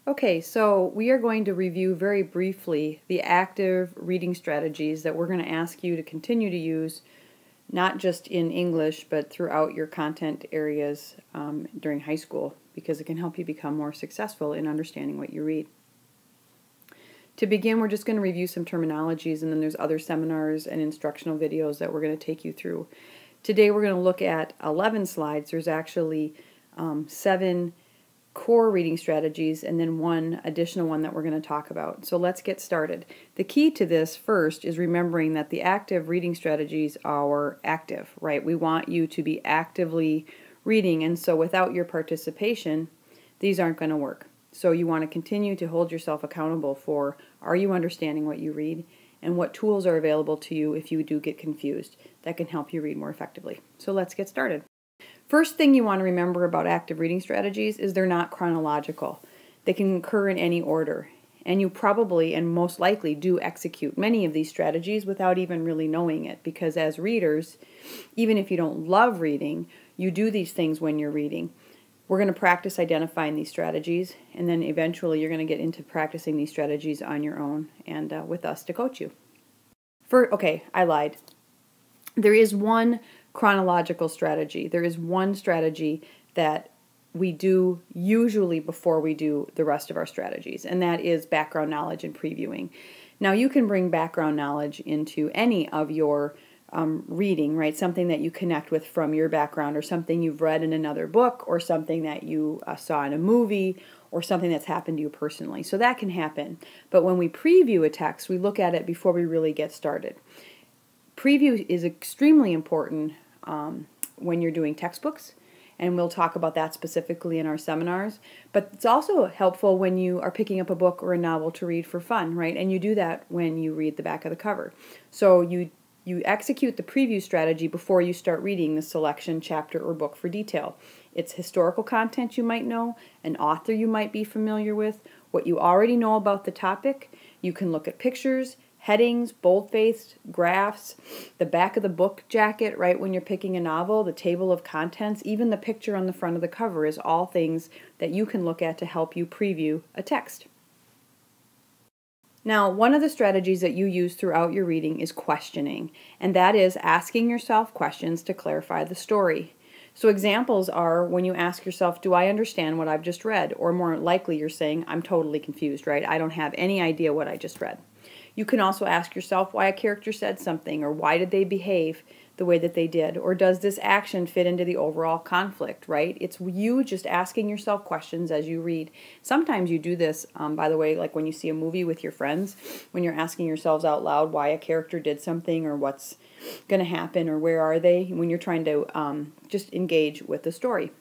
Okay, so we are going to review very briefly the active reading strategies that we're going to ask you to continue to use, not just in English, but throughout your content areas during high school, because it can help you become more successful in understanding what you read. To begin, we're just going to review some terminologies, and then there's other seminars and instructional videos that we're going to take you through. Today we're going to look at 11 slides. There's actually 7 core reading strategies and then one additional one that we're going to talk about. So let's get started. The key to this first is remembering that the active reading strategies are active, right? We want you to be actively reading, and so without your participation, these aren't going to work. So you want to continue to hold yourself accountable for, are you understanding what you read, and what tools are available to you if you do get confused that can help you read more effectively. So let's get started. First thing you want to remember about active reading strategies is they're not chronological. They can occur in any order, and you probably and most likely do execute many of these strategies without even really knowing it, because as readers, even if you don't love reading, you do these things when you're reading. We're going to practice identifying these strategies, and then eventually you're going to get into practicing these strategies on your own and with us to coach you. Okay, I lied. There is one chronological strategy. There is one strategy that we do usually before we do the rest of our strategies, and that is background knowledge and previewing. Now, you can bring background knowledge into any of your reading, right? Something that you connect with from your background, or something you've read in another book, or something that you saw in a movie, or something that's happened to you personally. So that can happen. But when we preview a text, we look at it before we really get started. Preview is extremely important when you're doing textbooks, and we'll talk about that specifically in our seminars. But it's also helpful when you are picking up a book or a novel to read for fun, right? And you do that when you read the back of the cover. So you execute the preview strategy before you start reading the selection, chapter, or book for detail. It's historical content you might know, an author you might be familiar with, what you already know about the topic. You can look at pictures, headings, boldface, graphs, the back of the book jacket, right, when you're picking a novel, the table of contents, even the picture on the front of the cover is all things that you can look at to help you preview a text. Now, one of the strategies that you use throughout your reading is questioning, and that is asking yourself questions to clarify the story. So examples are when you ask yourself, do I understand what I've just read? Or more likely you're saying, I'm totally confused, right? I don't have any idea what I just read. You can also ask yourself why a character said something, or why did they behave the way that they did, or does this action fit into the overall conflict, right? It's you just asking yourself questions as you read. Sometimes you do this, by the way, like when you see a movie with your friends, when you're asking yourselves out loud why a character did something, or what's going to happen, or where are they, when you're trying to just engage with the story.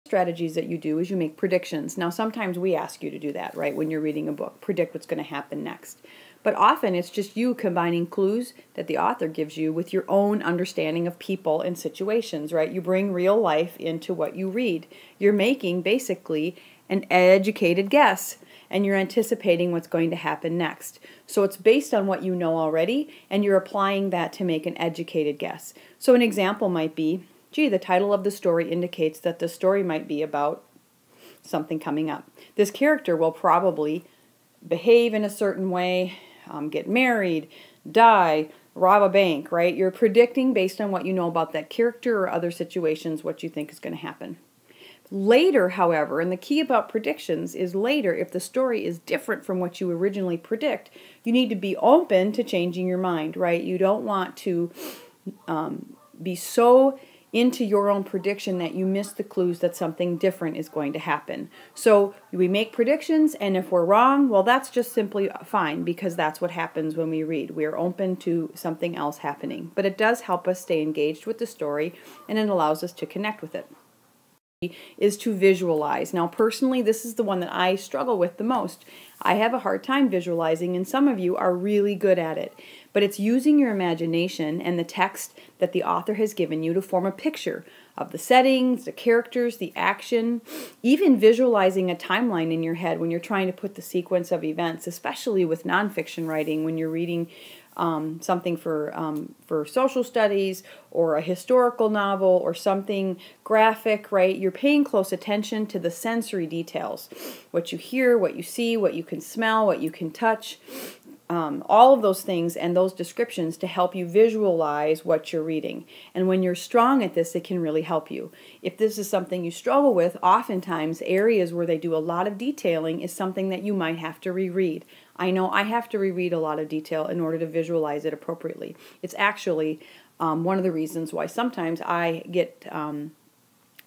Strategies that you do is you make predictions. Now, sometimes we ask you to do that, right? When you're reading a book, predict what's going to happen next. But often it's just you combining clues that the author gives you with your own understanding of people and situations, right? You bring real life into what you read. You're making basically an educated guess, and you're anticipating what's going to happen next. So it's based on what you know already, and you're applying that to make an educated guess. So an example might be, gee, the title of the story indicates that the story might be about something coming up. This character will probably behave in a certain way, get married, die, rob a bank, right? You're predicting based on what you know about that character or other situations what you think is going to happen. Later, however, and the key about predictions is later, if the story is different from what you originally predict, you need to be open to changing your mind, right? You don't want to be so into your own prediction that you miss the clues that something different is going to happen. So we make predictions, and if we're wrong, well, that's just simply fine, because that's what happens when we read. We are open to something else happening. But it does help us stay engaged with the story, and it allows us to connect with it. Is to visualize. Now, personally, this is the one that I struggle with the most. I have a hard time visualizing, and some of you are really good at it. But it's using your imagination and the text that the author has given you to form a picture of the settings, the characters, the action, even visualizing a timeline in your head when you're trying to put the sequence of events, especially with nonfiction writing, when you're reading something for social studies, or a historical novel, or something graphic, right? You're paying close attention to the sensory details, what you hear, what you see, what you can smell, what you can touch, all of those things and those descriptions to help you visualize what you're reading. And when you're strong at this, it can really help you. If this is something you struggle with, oftentimes areas where they do a lot of detailing is something that you might have to reread. I know I have to reread a lot of detail in order to visualize it appropriately. It's actually one of the reasons why sometimes I get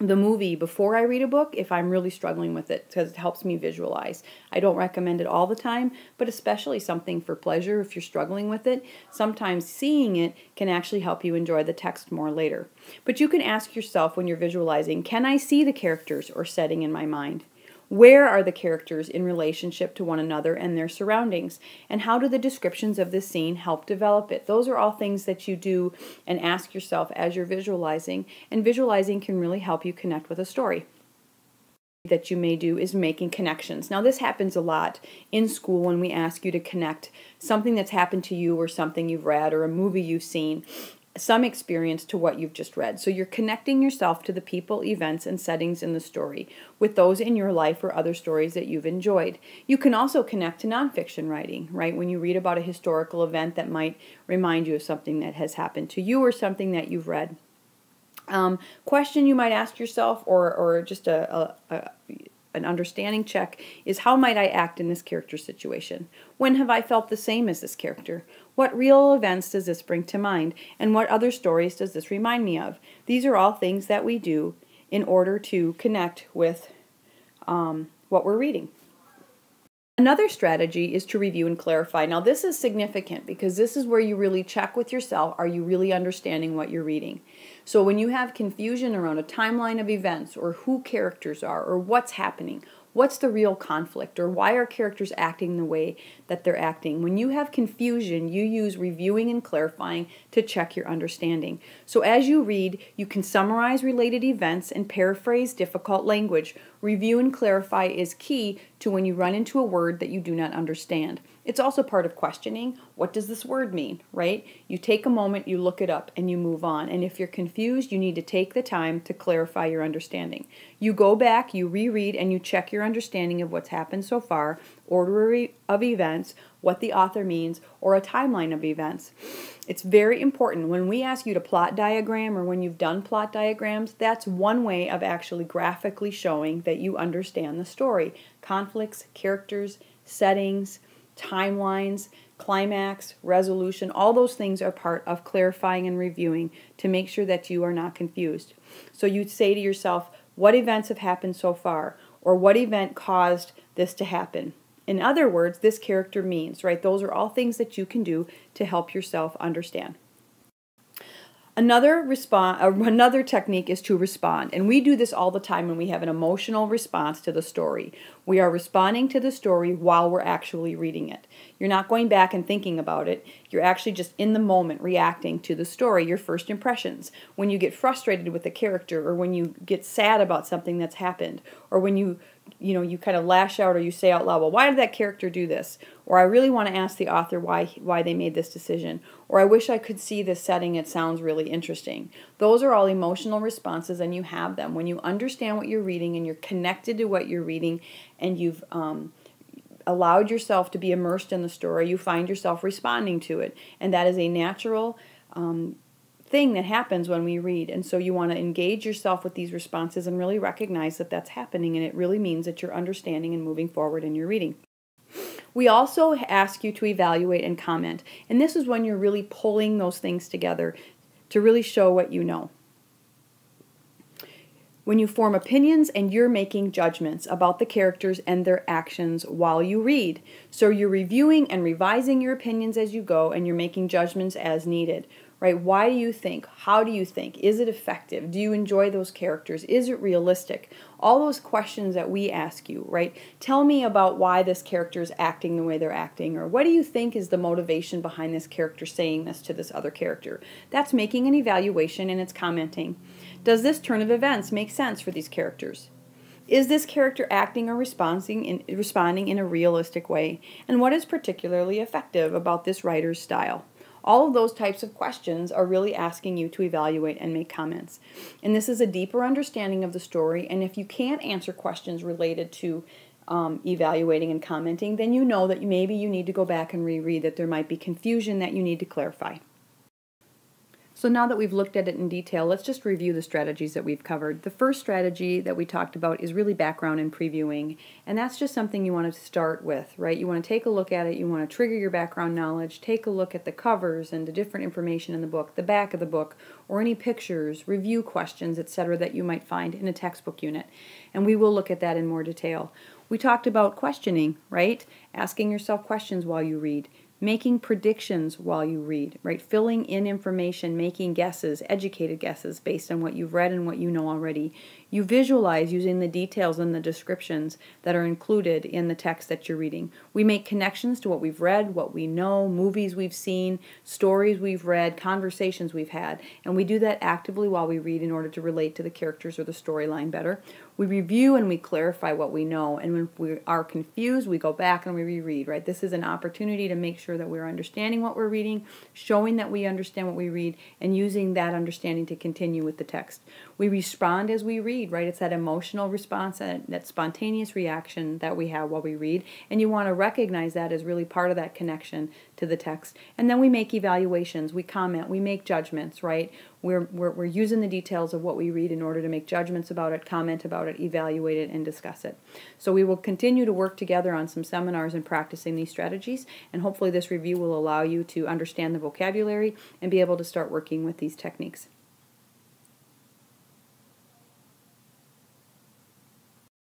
the movie before I read a book if I'm really struggling with it, because it helps me visualize. I don't recommend it all the time, but especially something for pleasure if you're struggling with it. Sometimes seeing it can actually help you enjoy the text more later. But you can ask yourself when you're visualizing, can I see the characters or setting in my mind? Where are the characters in relationship to one another and their surroundings? And how do the descriptions of this scene help develop it? Those are all things that you do and ask yourself as you're visualizing. And visualizing can really help you connect with a story. That you may do is making connections. Now this happens a lot in school when we ask you to connect something that's happened to you or something you've read or a movie you've seen, some experience to what you've just read. So you're connecting yourself to the people, events, and settings in the story with those in your life or other stories that you've enjoyed. You can also connect to nonfiction writing, right? When you read about a historical event that might remind you of something that has happened to you or something that you've read. Question you might ask yourself, or just an understanding check, is how might I act in this character situation? When have I felt the same as this character? What real events does this bring to mind? And what other stories does this remind me of? These are all things that we do in order to connect with what we're reading. Another strategy is to review and clarify. Now this is significant because this is where you really check with yourself, are you really understanding what you're reading? So when you have confusion around a timeline of events or who characters are or what's happening, what's the real conflict, or why are characters acting the way that they're acting? When you have confusion, you use reviewing and clarifying to check your understanding. So as you read, you can summarize related events and paraphrase difficult language. Review and clarify is key to when you run into a word that you do not understand. It's also part of questioning. What does this word mean, right? You take a moment, you look it up, and you move on. And if you're confused, you need to take the time to clarify your understanding. You go back, you reread, and you check your understanding of what's happened so far, order of events, what the author means, or a timeline of events. It's very important. When we ask you to plot diagram, or when you've done plot diagrams, that's one way of actually graphically showing that you understand the story. Conflicts, characters, settings, timelines, climax, resolution, all those things are part of clarifying and reviewing to make sure that you are not confused. So you'd say to yourself, what events have happened so far? Or what event caused this to happen? In other words, this character means, right? Those are all things that you can do to help yourself understand. Another technique is to respond, and we do this all the time when we have an emotional response to the story. We are responding to the story while we're actually reading it. You're not going back and thinking about it. You're actually just in the moment reacting to the story, your first impressions. When you get frustrated with a character, or when you get sad about something that's happened, or when you kind of lash out or you say out loud, well, why did that character do this? Or I really want to ask the author why they made this decision. Or I wish I could see this setting, it sounds really interesting. Those are all emotional responses, and you have them. When you understand what you're reading and you're connected to what you're reading and you've allowed yourself to be immersed in the story, you find yourself responding to it. And that is a natural thing that happens when we read. And so you want to engage yourself with these responses and really recognize that that's happening, and it really means that you're understanding and moving forward in your reading. We also ask you to evaluate and comment, and this is when you're really pulling those things together to really show what you know. When you form opinions and you're making judgments about the characters and their actions while you read. So you're reviewing and revising your opinions as you go, and you're making judgments as needed. Right? Why do you think? How do you think? Is it effective? Do you enjoy those characters? Is it realistic? All those questions that we ask you, right? Tell me about why this character is acting the way they're acting, or what do you think is the motivation behind this character saying this to this other character? That's making an evaluation, and it's commenting. Does this turn of events make sense for these characters? Is this character acting or responding in a realistic way? And what is particularly effective about this writer's style? All of those types of questions are really asking you to evaluate and make comments. And this is a deeper understanding of the story, and if you can't answer questions related to evaluating and commenting, then you know that maybe you need to go back and reread, that there might be confusion that you need to clarify. So now that we've looked at it in detail, let's just review the strategies that we've covered. The first strategy that we talked about is really background and previewing, and that's just something you want to start with, right? You want to take a look at it, you want to trigger your background knowledge, take a look at the covers and the different information in the book, the back of the book, or any pictures, review questions, etc. that you might find in a textbook unit, and we will look at that in more detail. We talked about questioning, right? Asking yourself questions while you read. Making predictions while you read, right? Filling in information, making guesses, educated guesses based on what you've read and what you know already. You visualize using the details and the descriptions that are included in the text that you're reading. We make connections to what we've read, what we know, movies we've seen, stories we've read, conversations we've had, and we do that actively while we read in order to relate to the characters or the storyline better. We review and we clarify what we know, and when we are confused, we go back and we reread, right? This is an opportunity to make sure that we're understanding what we're reading, showing that we understand what we read, and using that understanding to continue with the text. We respond as we read, right? It's that emotional response, that spontaneous reaction that we have while we read, and you want to recognize that as really part of that connection to the text. And then we make evaluations, we comment, we make judgments, right? We're using the details of what we read in order to make judgments about it, comment about it, evaluate it, and discuss it. So we will continue to work together on some seminars and practicing these strategies, and hopefully this review will allow you to understand the vocabulary and be able to start working with these techniques.